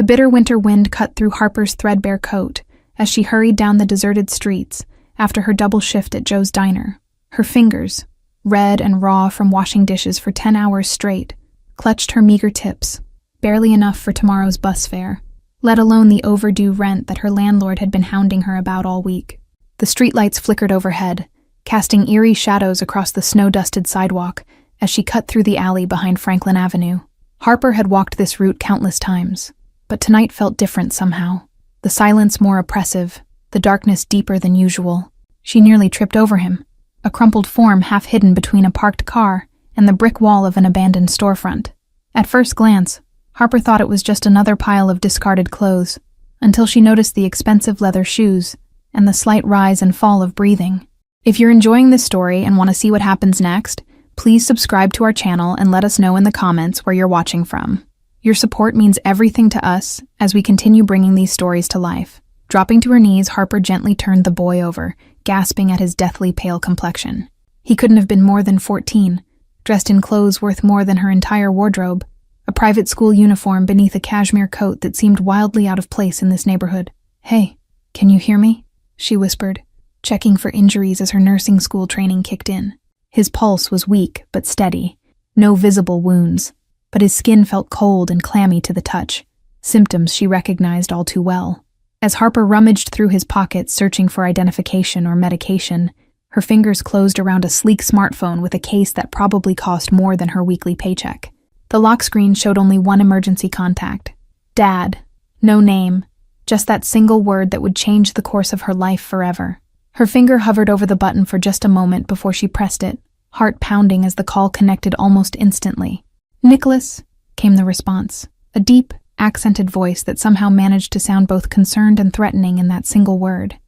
The bitter winter wind cut through Harper's threadbare coat as she hurried down the deserted streets after her double shift at Joe's diner. Her fingers, red and raw from washing dishes for 10 hours straight, clutched her meager tips, barely enough for tomorrow's bus fare, let alone the overdue rent that her landlord had been hounding her about all week. The streetlights flickered overhead, casting eerie shadows across the snow-dusted sidewalk as she cut through the alley behind Franklin Avenue. Harper had walked this route countless times, but tonight felt different somehow. The silence more oppressive, the darkness deeper than usual. She nearly tripped over him, a crumpled form half hidden between a parked car and the brick wall of an abandoned storefront. At first glance, Harper thought it was just another pile of discarded clothes, until she noticed the expensive leather shoes and the slight rise and fall of breathing. If you're enjoying this story and want to see what happens next, please subscribe to our channel and let us know in the comments where you're watching from. Your support means everything to us as we continue bringing these stories to life. Dropping to her knees, Harper gently turned the boy over, gasping at his deathly pale complexion. He couldn't have been more than 14, dressed in clothes worth more than her entire wardrobe, a private school uniform beneath a cashmere coat that seemed wildly out of place in this neighborhood. "Hey, can you hear me?" she whispered, checking for injuries as her nursing school training kicked in. His pulse was weak but steady, no visible wounds, but his skin felt cold and clammy to the touch, symptoms she recognized all too well. As Harper rummaged through his pockets searching for identification or medication, her fingers closed around a sleek smartphone with a case that probably cost more than her weekly paycheck. The lock screen showed only one emergency contact. Dad. No name, just that single word that would change the course of her life forever. Her finger hovered over the button for just a moment before she pressed it, heart pounding as the call connected almost instantly. "Nicholas," came the response, a deep, accented voice that somehow managed to sound both concerned and threatening in that single word.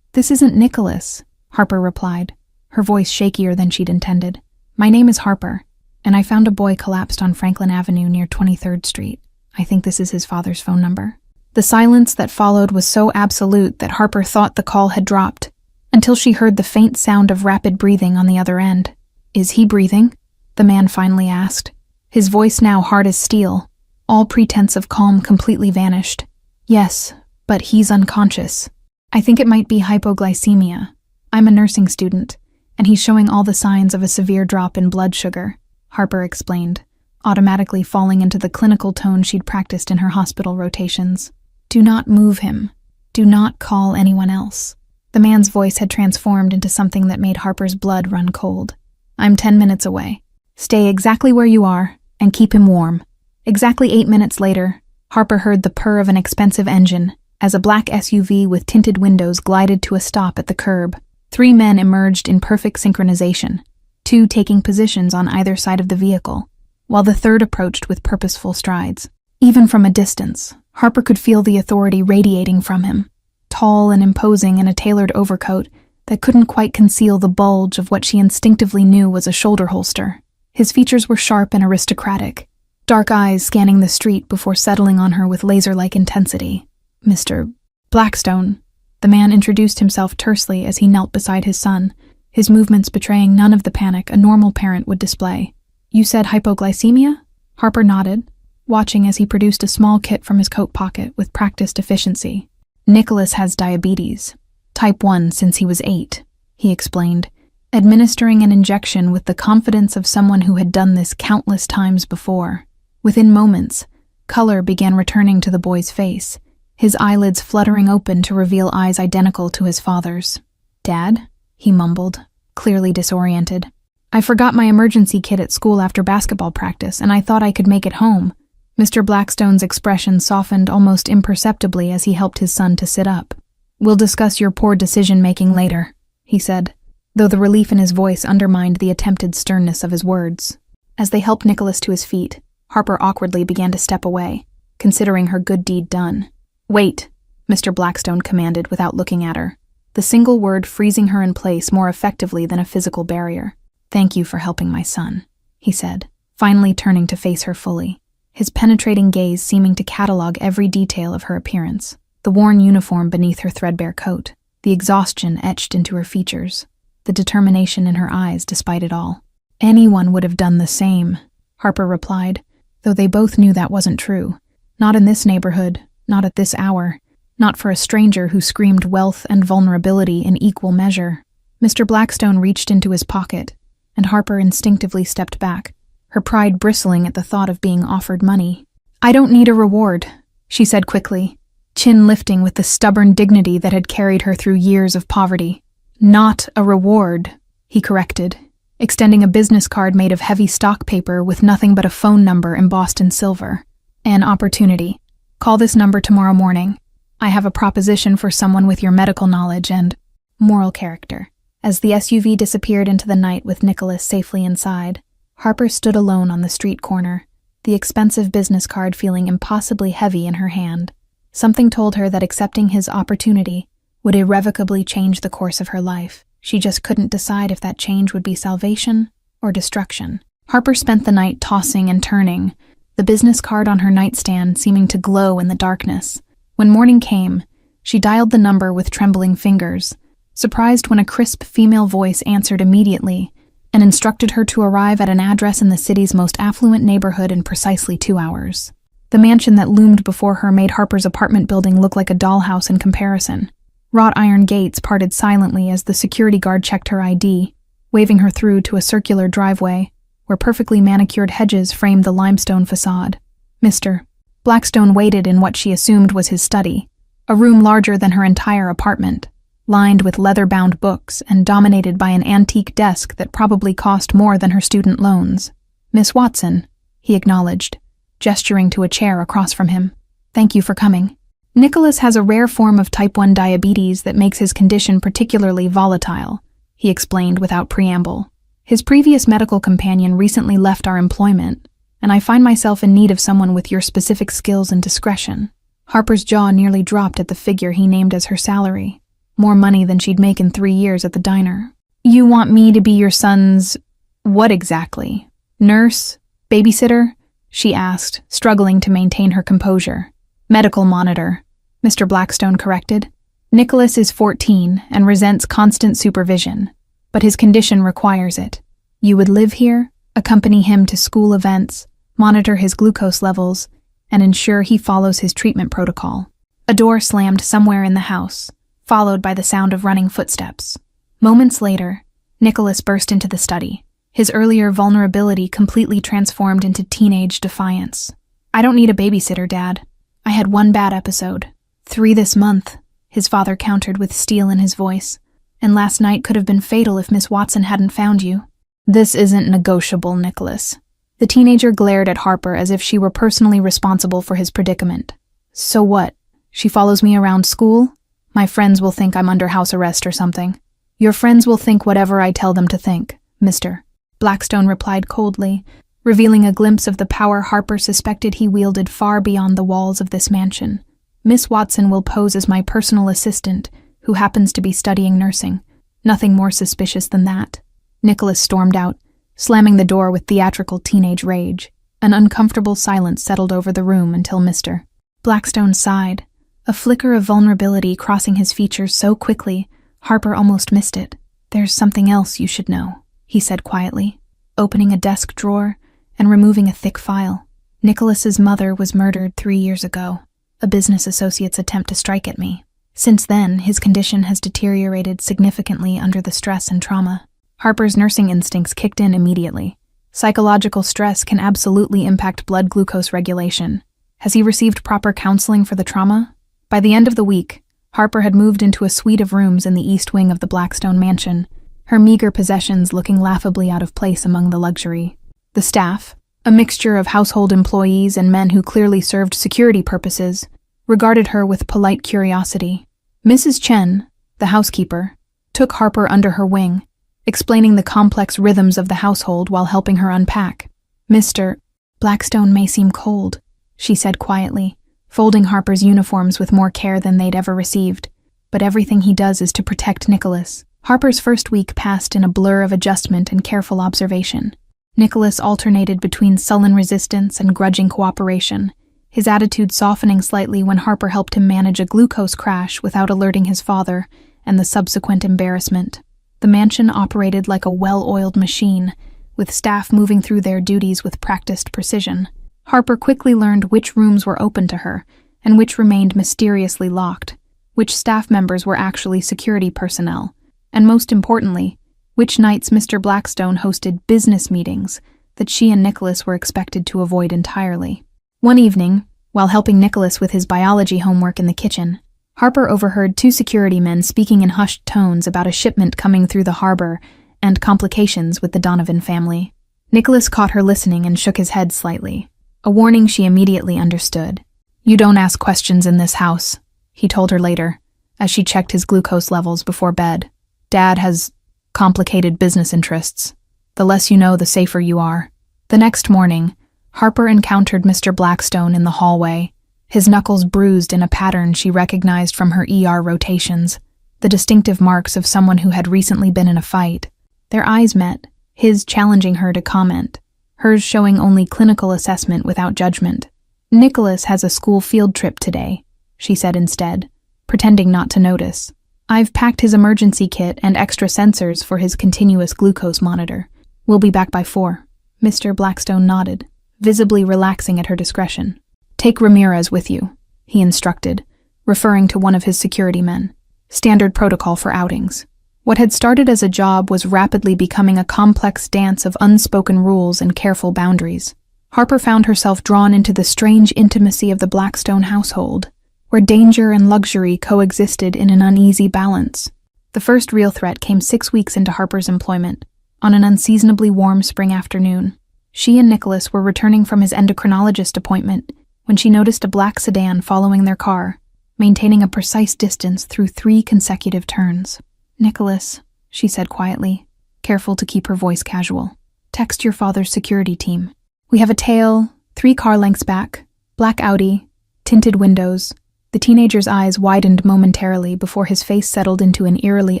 This isn't Nicholas," Harper replied, her voice shakier than she'd intended. "My name is Harper, and I found a boy collapsed on Franklin Avenue near 23rd Street. I think this is his father's phone number." The silence that followed was so absolute that Harper thought the call had dropped, until she heard the faint sound of rapid breathing on the other end. "Is he breathing?" the man finally asked, his voice now hard as steel. All pretense of calm completely vanished. "Yes, but he's unconscious. I think it might be hypoglycemia. I'm a nursing student, and he's showing all the signs of a severe drop in blood sugar," Harper explained, automatically falling into the clinical tone she'd practiced in her hospital rotations. "Do not move him. Do not call anyone else." The man's voice had transformed into something that made Harper's blood run cold. "I'm 10 minutes away. Stay exactly where you are, and keep him warm." Exactly 8 minutes later, Harper heard the purr of an expensive engine as a black SUV with tinted windows glided to a stop at the curb. 3 men emerged in perfect synchronization, 2 taking positions on either side of the vehicle, while the third approached with purposeful strides. Even from a distance, Harper could feel the authority radiating from him, tall and imposing in a tailored overcoat that couldn't quite conceal the bulge of what she instinctively knew was a shoulder holster. His features were sharp and aristocratic, dark eyes scanning the street before settling on her with laser-like intensity. "Mr. Blackstone," the man introduced himself tersely as he knelt beside his son, his movements betraying none of the panic a normal parent would display. "You said hypoglycemia?" Harper nodded, watching as he produced a small kit from his coat pocket with practiced efficiency. "Nicholas has diabetes, type 1 since he was 8, he explained, administering an injection with the confidence of someone who had done this countless times before. Within moments, color began returning to the boy's face, his eyelids fluttering open to reveal eyes identical to his father's. "Dad?" he mumbled, clearly disoriented. "I forgot my emergency kit at school after basketball practice, and I thought I could make it home." Mr. Blackstone's expression softened almost imperceptibly as he helped his son to sit up. "We'll discuss your poor decision-making later," he said, though the relief in his voice undermined the attempted sternness of his words. As they helped Nicholas to his feet, Harper awkwardly began to step away, considering her good deed done. "Wait," Mr. Blackstone commanded without looking at her, the single word freezing her in place more effectively than a physical barrier. "Thank you for helping my son," he said, finally turning to face her fully, his penetrating gaze seeming to catalog every detail of her appearance, the worn uniform beneath her threadbare coat, the exhaustion etched into her features, the determination in her eyes despite it all. "Anyone would have done the same," Harper replied, though they both knew that wasn't true. Not in this neighborhood, not at this hour, not for a stranger who screamed wealth and vulnerability in equal measure. Mr. Blackstone reached into his pocket, and Harper instinctively stepped back, her pride bristling at the thought of being offered money. "I don't need a reward," she said quickly, chin lifting with the stubborn dignity that had carried her through years of poverty. "Not a reward," he corrected, extending a business card made of heavy stock paper with nothing but a phone number embossed in silver. "An opportunity. Call this number tomorrow morning. I have a proposition for someone with your medical knowledge and moral character." As the SUV disappeared into the night with Nicholas safely inside, Harper stood alone on the street corner, the expensive business card feeling impossibly heavy in her hand. Something told her that accepting his opportunity would irrevocably change the course of her life. She just couldn't decide if that change would be salvation or destruction. Harper spent the night tossing and turning, the business card on her nightstand seeming to glow in the darkness. When morning came, she dialed the number with trembling fingers, surprised when a crisp female voice answered immediately and instructed her to arrive at an address in the city's most affluent neighborhood in precisely 2 hours. The mansion that loomed before her made Harper's apartment building look like a dollhouse in comparison. Wrought iron gates parted silently as the security guard checked her ID, waving her through to a circular driveway where perfectly manicured hedges framed the limestone facade. Mr. Blackstone waited in what she assumed was his study, a room larger than her entire apartment, lined with leather-bound books and dominated by an antique desk that probably cost more than her student loans. "Miss Watson," he acknowledged, gesturing to a chair across from him. "Thank you for coming. Nicholas has a rare form of type 1 diabetes that makes his condition particularly volatile," he explained without preamble. "His previous medical companion recently left our employment, and I find myself in need of someone with your specific skills and discretion." Harper's jaw nearly dropped at the figure he named as her salary, more money than she'd make in 3 years at the diner. "You want me to be your son's... what exactly? Nurse? Babysitter?" she asked, struggling to maintain her composure. "Medical monitor," Mr. Blackstone corrected. "Nicholas is 14 and resents constant supervision, but his condition requires it. You would live here, accompany him to school events, monitor his glucose levels, and ensure he follows his treatment protocol." A door slammed somewhere in the house, followed by the sound of running footsteps. Moments later, Nicholas burst into the study, his earlier vulnerability completely transformed into teenage defiance. "I don't need a babysitter, Dad. I had 1 bad episode. 3 this month," his father countered with steel in his voice. "And last night could have been fatal if Miss Watson hadn't found you." "This isn't negotiable, Nicholas." The teenager glared at Harper as if she were personally responsible for his predicament. "So what? She follows me around school? My friends will think I'm under house arrest or something." "Your friends will think whatever I tell them to think, Mr. Blackstone replied coldly, revealing a glimpse of the power Harper suspected he wielded far beyond the walls of this mansion. "Miss Watson will pose as my personal assistant, who happens to be studying nursing. Nothing more suspicious than that." Nicholas stormed out, slamming the door with theatrical teenage rage. An uncomfortable silence settled over the room until Mr. Blackstone sighed, a flicker of vulnerability crossing his features so quickly, Harper almost missed it. "There's something else you should know," he said quietly, opening a desk drawer and removing a thick file. "Nicholas's mother was murdered 3 years ago, a business associate's attempt to strike at me. Since then, his condition has deteriorated significantly under the stress and trauma." Harper's nursing instincts kicked in immediately. Psychological stress can absolutely impact blood glucose regulation. Has he received proper counseling for the trauma? By the end of the week, Harper had moved into a suite of rooms in the east wing of the Blackstone mansion, her meager possessions looking laughably out of place among the luxury. The staff, a mixture of household employees and men who clearly served security purposes, regarded her with polite curiosity. Mrs. Chen, the housekeeper, took Harper under her wing, explaining the complex rhythms of the household while helping her unpack. "Mr. Blackstone may seem cold," she said quietly, folding Harper's uniforms with more care than they'd ever received, "but everything he does is to protect Nicholas." Harper's first week passed in a blur of adjustment and careful observation. Nicholas alternated between sullen resistance and grudging cooperation, his attitude softening slightly when Harper helped him manage a glucose crash without alerting his father, and the subsequent embarrassment. The mansion operated like a well-oiled machine, with staff moving through their duties with practiced precision. Harper quickly learned which rooms were open to her and which remained mysteriously locked, which staff members were actually security personnel, and most importantly, which nights Mr. Blackstone hosted business meetings that she and Nicholas were expected to avoid entirely. One evening, while helping Nicholas with his biology homework in the kitchen, Harper overheard two security men speaking in hushed tones about a shipment coming through the harbor and complications with the Donovan family. Nicholas caught her listening and shook his head slightly, a warning she immediately understood. "You don't ask questions in this house," he told her later, as she checked his glucose levels before bed. "Dad has complicated business interests. The less you know, the safer you are." The next morning, Harper encountered Mr. Blackstone in the hallway, his knuckles bruised in a pattern she recognized from her ER rotations, the distinctive marks of someone who had recently been in a fight. Their eyes met, his challenging her to comment, hers showing only clinical assessment without judgment. "Nicholas has a school field trip today," she said instead, pretending not to notice. "I've packed his emergency kit and extra sensors for his continuous glucose monitor. We'll be back by 4. Mr. Blackstone nodded, visibly relaxing at her discretion. "Take Ramirez with you," he instructed, referring to one of his security men. Standard protocol for outings. What had started as a job was rapidly becoming a complex dance of unspoken rules and careful boundaries. Harper found herself drawn into the strange intimacy of the Blackstone household, where danger and luxury coexisted in an uneasy balance. The first real threat came 6 weeks into Harper's employment, on an unseasonably warm spring afternoon. She and Nicholas were returning from his endocrinologist appointment when she noticed a black sedan following their car, maintaining a precise distance through 3 consecutive turns. "Nicholas," she said quietly, careful to keep her voice casual, "text your father's security team. We have a tail, 3 car lengths back, black Audi, tinted windows." The teenager's eyes widened momentarily before his face settled into an eerily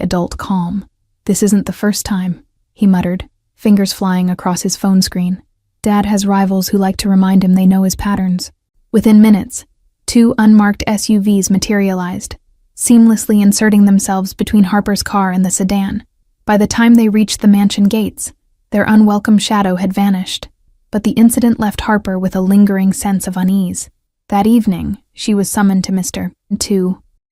adult calm. "This isn't the first time," he muttered, fingers flying across his phone screen. "Dad has rivals who like to remind him they know his patterns." Within minutes, 2 unmarked SUVs materialized, seamlessly inserting themselves between Harper's car and the sedan. By the time they reached the mansion gates, their unwelcome shadow had vanished. But the incident left Harper with a lingering sense of unease. That evening, she was summoned to Mr.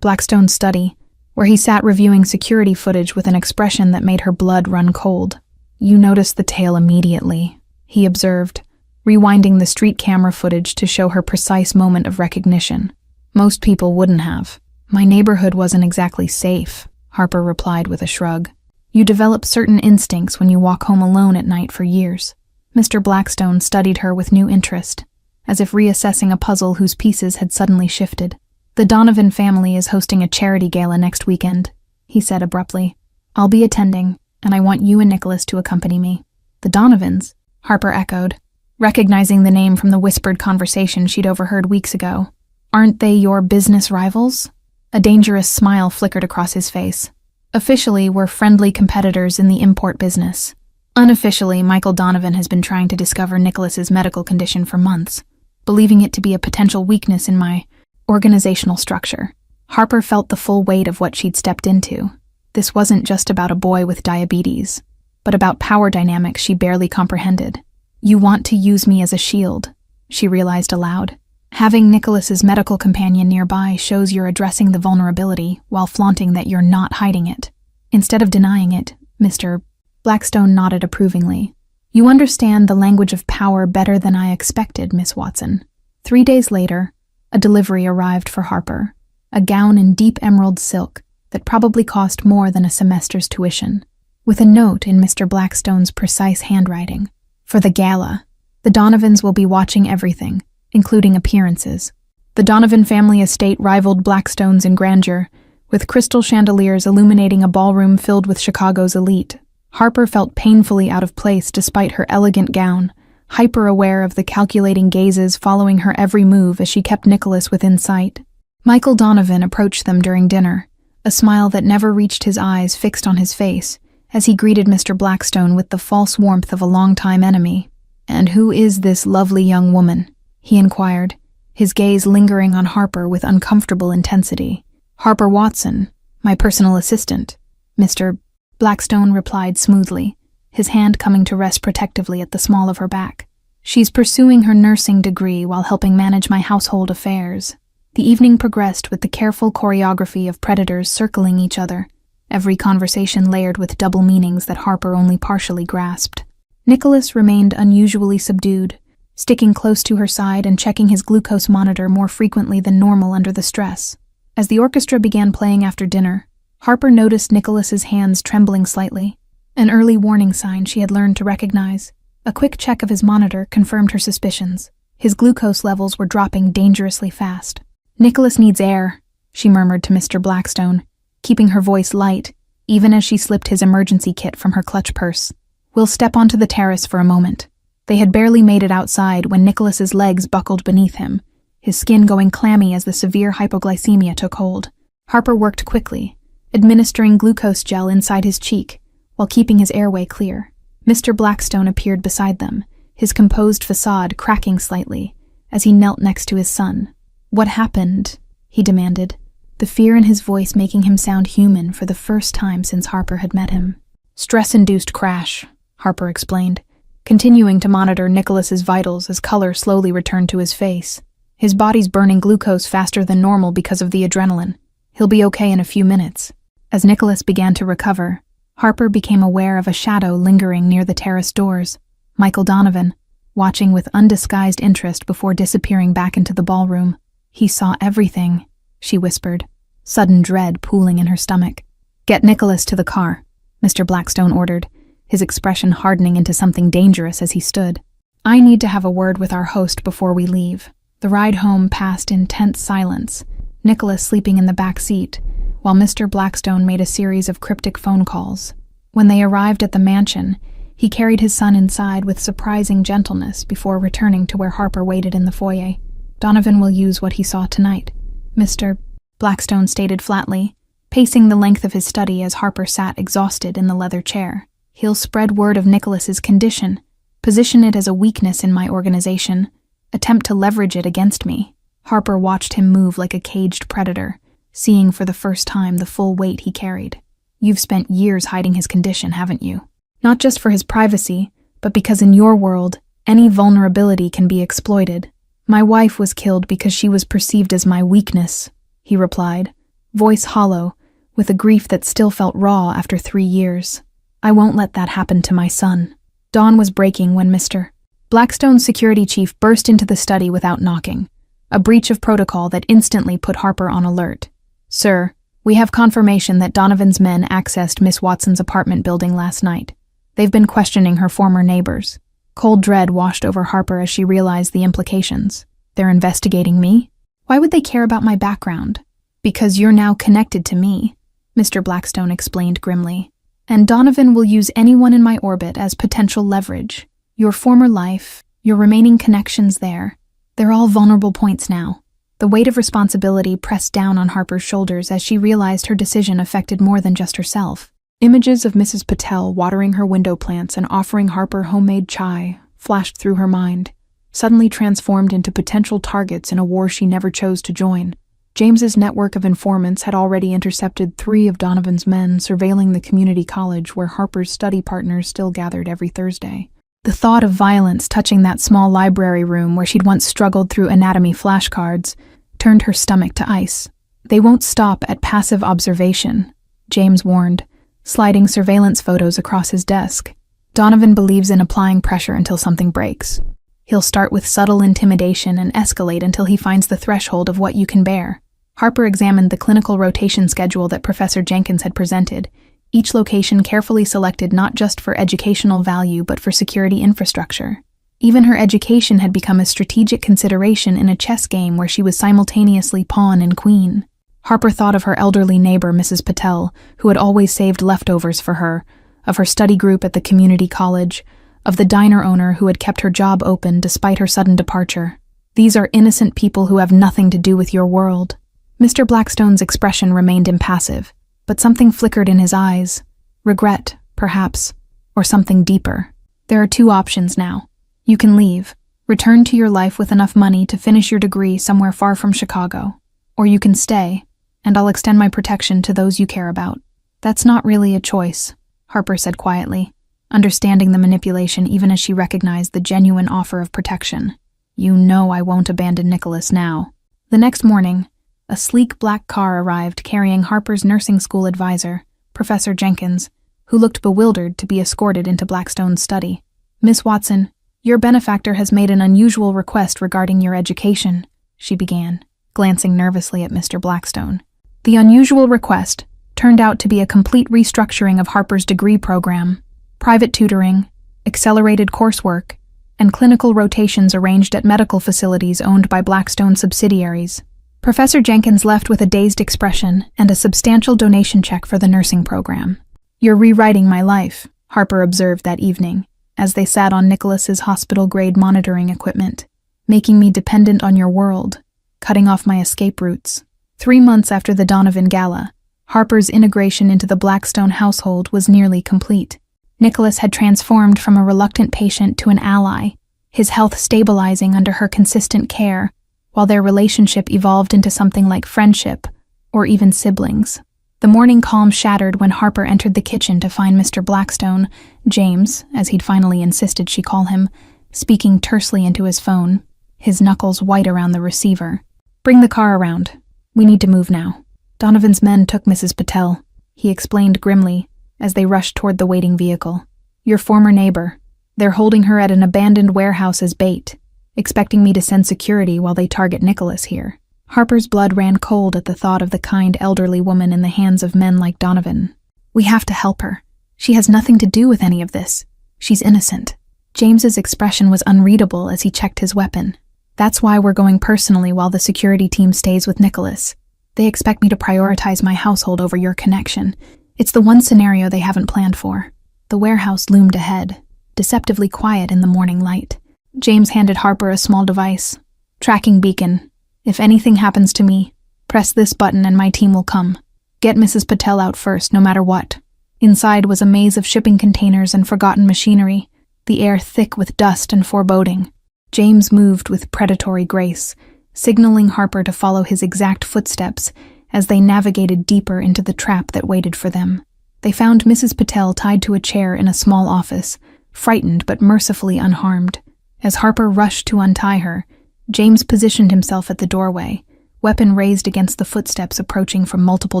Blackstone's study, where he sat reviewing security footage with an expression that made her blood run cold. "You noticed the tail immediately," he observed, rewinding the street camera footage to show her precise moment of recognition. "Most people wouldn't have." "My neighborhood wasn't exactly safe," Harper replied with a shrug. "You develop certain instincts when you walk home alone at night for years." Mr. Blackstone studied her with new interest, as if reassessing a puzzle whose pieces had suddenly shifted. "The Donovan family is hosting a charity gala next weekend," he said abruptly. "I'll be attending, and I want you and Nicholas to accompany me." "The Donovans?" Harper echoed, recognizing the name from the whispered conversation she'd overheard weeks ago. "Aren't they your business rivals?" A dangerous smile flickered across his face. "Officially, we're friendly competitors in the import business. Unofficially, Michael Donovan has been trying to discover Nicholas's medical condition for months, believing it to be a potential weakness in my organizational structure." Harper felt the full weight of what she'd stepped into. This wasn't just about a boy with diabetes, but about power dynamics she barely comprehended. "You want to use me as a shield," she realized aloud. "Having Nicholas's medical companion nearby shows you're addressing the vulnerability while flaunting that you're not hiding it. Instead of denying it, Mr. Blackstone nodded approvingly. "You understand the language of power better than I expected, Miss Watson." 3 days later, a delivery arrived for Harper, a gown in deep emerald silk that probably cost more than a semester's tuition, with a note in Mr. Blackstone's precise handwriting. "For the gala, the Donovans will be watching everything, including appearances." The Donovan family estate rivaled Blackstone's in grandeur, with crystal chandeliers illuminating a ballroom filled with Chicago's elite. Harper felt painfully out of place despite her elegant gown, hyper-aware of the calculating gazes following her every move as she kept Nicholas within sight. Michael Donovan approached them during dinner, a smile that never reached his eyes fixed on his face, as he greeted Mr. Blackstone with the false warmth of a longtime enemy. "And who is this lovely young woman?" he inquired, his gaze lingering on Harper with uncomfortable intensity. "Harper Watson, my personal assistant," Mr. Blackstone replied smoothly, his hand coming to rest protectively at the small of her back. She's pursuing her nursing degree while helping manage my household affairs. The evening progressed with the careful choreography of predators circling each other, every conversation layered with double meanings that Harper only partially grasped. Nicholas remained unusually subdued, sticking close to her side and checking his glucose monitor more frequently than normal under the stress. As the orchestra began playing after dinner, Harper noticed Nicholas's hands trembling slightly, an early warning sign she had learned to recognize. A quick check of his monitor confirmed her suspicions. His glucose levels were dropping dangerously fast. "Nicholas needs air," she murmured to Mr. Blackstone, keeping her voice light, even as she slipped his emergency kit from her clutch purse. "We'll step onto the terrace for a moment." They had barely made it outside when Nicholas's legs buckled beneath him, his skin going clammy as the severe hypoglycemia took hold. Harper worked quickly, administering glucose gel inside his cheek, while keeping his airway clear. Mr. Blackstone appeared beside them, his composed facade cracking slightly, as he knelt next to his son. "What happened?" he demanded, the fear in his voice making him sound human for the first time since Harper had met him. "Stress-induced crash," Harper explained, continuing to monitor Nicholas's vitals as color slowly returned to his face. "His body's burning glucose faster than normal because of the adrenaline. He'll be okay in a few minutes." As Nicholas began to recover, Harper became aware of a shadow lingering near the terrace doors. Michael Donovan, watching with undisguised interest before disappearing back into the ballroom. "He saw everything," she whispered, sudden dread pooling in her stomach. "Get Nicholas to the car," Mr. Blackstone ordered, his expression hardening into something dangerous as he stood. "I need to have a word with our host before we leave." The ride home passed in tense silence, Nicholas sleeping in the back seat, while Mr. Blackstone made a series of cryptic phone calls. When they arrived at the mansion, he carried his son inside with surprising gentleness before returning to where Harper waited in the foyer. "Donovan will use what he saw tonight," Mr. Blackstone stated flatly, pacing the length of his study as Harper sat exhausted in the leather chair. "He'll spread word of Nicholas's condition, position it as a weakness in my organization, attempt to leverage it against me." Harper watched him move like a caged predator, seeing for the first time the full weight he carried. "You've spent years hiding his condition, haven't you? Not just for his privacy, but because in your world, any vulnerability can be exploited." "My wife was killed because she was perceived as my weakness," he replied, voice hollow, with a grief that still felt raw after 3 years. "I won't let that happen to my son." Dawn was breaking when Mr. Blackstone's security chief burst into the study without knocking, a breach of protocol that instantly put Harper on alert. "Sir, we have confirmation that Donovan's men accessed Miss Watson's apartment building last night. They've been questioning her former neighbors." Cold dread washed over Harper as she realized the implications. "They're investigating me? Why would they care about my background?" "Because you're now connected to me," Mr. Blackstone explained grimly. "And Donovan will use anyone in my orbit as potential leverage. Your former life, your remaining connections there, they're all vulnerable points now." The weight of responsibility pressed down on Harper's shoulders as she realized her decision affected more than just herself. Images of Mrs. Patel watering her window plants and offering Harper homemade chai flashed through her mind, suddenly transformed into potential targets in a war she never chose to join. James's network of informants had already intercepted 3 of Donovan's men surveilling the community college where Harper's study partners still gathered every Thursday. The thought of violence touching that small library room where she'd once struggled through anatomy flashcards turned her stomach to ice. "They won't stop at passive observation," James warned, sliding surveillance photos across his desk. "Donovan believes in applying pressure until something breaks. He'll start with subtle intimidation and escalate until he finds the threshold of what you can bear." Harper examined the clinical rotation schedule that Professor Jenkins had presented, each location carefully selected not just for educational value but for security infrastructure. Even her education had become a strategic consideration in a chess game where she was simultaneously pawn and queen. Harper thought of her elderly neighbor, Mrs. Patel, who had always saved leftovers for her, of her study group at the community college, of the diner owner who had kept her job open despite her sudden departure. "These are innocent people who have nothing to do with your world." Mr. Blackstone's expression remained impassive, but something flickered in his eyes. Regret, perhaps, or something deeper. "There are 2 options now. You can leave, return to your life with enough money to finish your degree somewhere far from Chicago. Or you can stay, and I'll extend my protection to those you care about." "That's not really a choice," Harper said quietly. understanding the manipulation even as she recognized the genuine offer of protection. "You know I won't abandon Nicholas now." The next morning, a sleek black car arrived carrying Harper's nursing school advisor, Professor Jenkins, who looked bewildered to be escorted into Blackstone's study. "Miss Watson, your benefactor has made an unusual request regarding your education," she began, glancing nervously at Mr. Blackstone. The unusual request turned out to be a complete restructuring of Harper's degree program, private tutoring, accelerated coursework, and clinical rotations arranged at medical facilities owned by Blackstone subsidiaries. Professor Jenkins left with a dazed expression and a substantial donation check for the nursing program. "You're rewriting my life," Harper observed that evening, as they sat on Nicholas's hospital-grade monitoring equipment, "making me dependent on your world, cutting off my escape routes." 3 months after the Donovan Gala, Harper's integration into the Blackstone household was nearly complete. Nicholas had transformed from a reluctant patient to an ally, his health stabilizing under her consistent care, while their relationship evolved into something like friendship, or even siblings. The morning calm shattered when Harper entered the kitchen to find Mr. Blackstone, James, as he'd finally insisted she call him, speaking tersely into his phone, his knuckles white around the receiver. "Bring the car around. We need to move now." "Donovan's men took Mrs. Patel," he explained grimly as they rushed toward the waiting vehicle. "Your former neighbor. They're holding her at an abandoned warehouse as bait, expecting me to send security while they target Nicholas here." Harper's blood ran cold at the thought of the kind elderly woman in the hands of men like Donovan. "We have to help her. She has nothing to do with any of this. She's innocent." James's expression was unreadable as he checked his weapon. "That's why we're going personally while the security team stays with Nicholas. They expect me to prioritize my household over your connection. It's the one scenario they haven't planned for." The warehouse loomed ahead, deceptively quiet in the morning light. James handed Harper a small device. "Tracking beacon. If anything happens to me, press this button and my team will come. Get Mrs. Patel out first, no matter what." Inside was a maze of shipping containers and forgotten machinery, the air thick with dust and foreboding. James moved with predatory grace, signaling Harper to follow his exact footsteps as they navigated deeper into the trap that waited for them. They found Mrs. Patel tied to a chair in a small office, frightened but mercifully unharmed. As Harper rushed to untie her, James positioned himself at the doorway, weapon raised against the footsteps approaching from multiple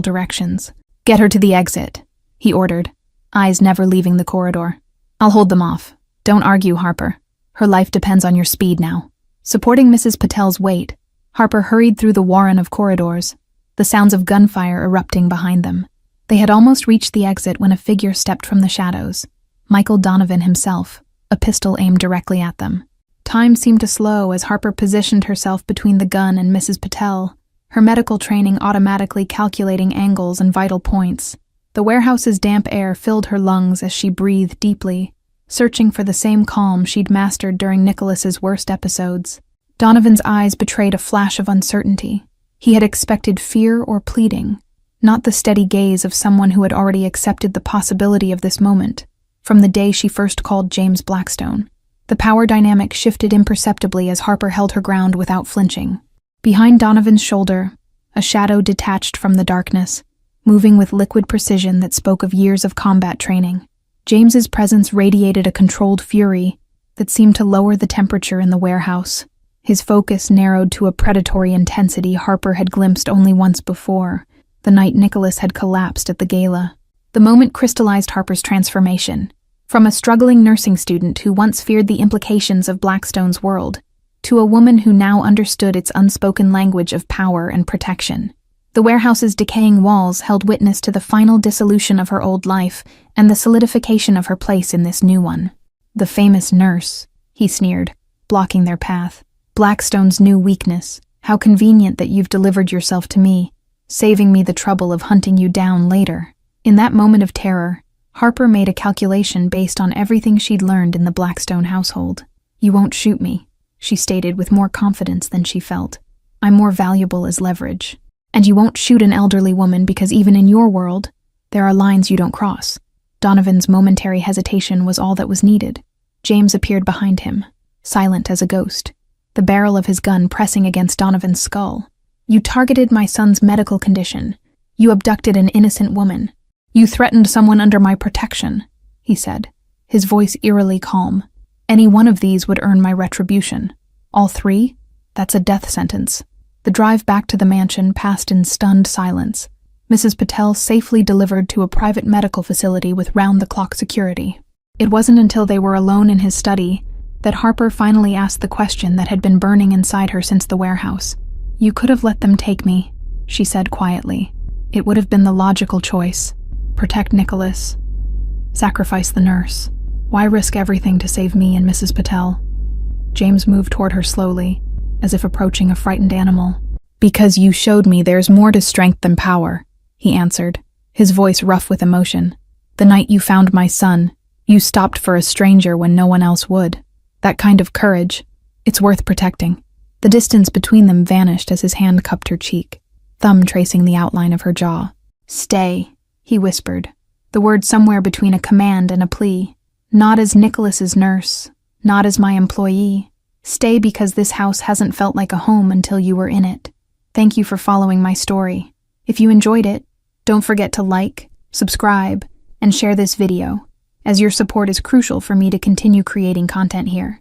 directions. "Get her to the exit," he ordered, eyes never leaving the corridor. "I'll hold them off. Don't argue, Harper. Her life depends on your speed now." Supporting Mrs. Patel's weight, Harper hurried through the warren of corridors, the sounds of gunfire erupting behind them. They had almost reached the exit when a figure stepped from the shadows. Michael Donovan himself, a pistol aimed directly at them. Time seemed to slow as Harper positioned herself between the gun and Mrs. Patel, her medical training automatically calculating angles and vital points. The warehouse's damp air filled her lungs as she breathed deeply, searching for the same calm she'd mastered during Nicholas's worst episodes. Donovan's eyes betrayed a flash of uncertainty. He had expected fear or pleading, not the steady gaze of someone who had already accepted the possibility of this moment, from the day she first called James Blackstone. The power dynamic shifted imperceptibly as Harper held her ground without flinching. Behind Donovan's shoulder, a shadow detached from the darkness, moving with liquid precision that spoke of years of combat training. James's presence radiated a controlled fury that seemed to lower the temperature in the warehouse. His focus narrowed to a predatory intensity Harper had glimpsed only once before, the night Nicholas had collapsed at the gala. The moment crystallized Harper's transformation. From a struggling nursing student who once feared the implications of Blackstone's world, to a woman who now understood its unspoken language of power and protection. The warehouse's decaying walls held witness to the final dissolution of her old life and the solidification of her place in this new one. "The famous nurse," he sneered, blocking their path. "Blackstone's new weakness. How convenient that you've delivered yourself to me, saving me the trouble of hunting you down later." In that moment of terror, Harper made a calculation based on everything she'd learned in the Blackstone household. "You won't shoot me," she stated with more confidence than she felt. "I'm more valuable as leverage. And you won't shoot an elderly woman because even in your world, there are lines you don't cross." Donovan's momentary hesitation was all that was needed. James appeared behind him, silent as a ghost, the barrel of his gun pressing against Donovan's skull. "You targeted my son's medical condition. You abducted an innocent woman. You threatened someone under my protection," he said, his voice eerily calm. Any one of these would earn my retribution. All three? That's a death sentence. The drive back to the mansion passed in stunned silence. Mrs. Patel safely delivered to a private medical facility with round-the-clock security. It wasn't until they were alone in his study that Harper finally asked the question that had been burning inside her since the warehouse. "You could have let them take me," she said quietly. "It would have been the logical choice. Protect Nicholas. Sacrifice the nurse. Why risk everything to save me and Mrs. Patel?" James moved toward her slowly, as if approaching a frightened animal. "Because you showed me there's more to strength than power," he answered, his voice rough with emotion. "The night you found my son, you stopped for a stranger when no one else would. That kind of courage, it's worth protecting." The distance between them vanished as his hand cupped her cheek, thumb tracing the outline of her jaw. "Stay," he whispered, the word somewhere between a command and a plea. "Not as Nicholas's nurse, not as my employee. Stay because this house hasn't felt like a home until you were in it. Thank you for following my story. If you enjoyed it, don't forget to like, subscribe, and share this video, as your support is crucial for me to continue creating content here.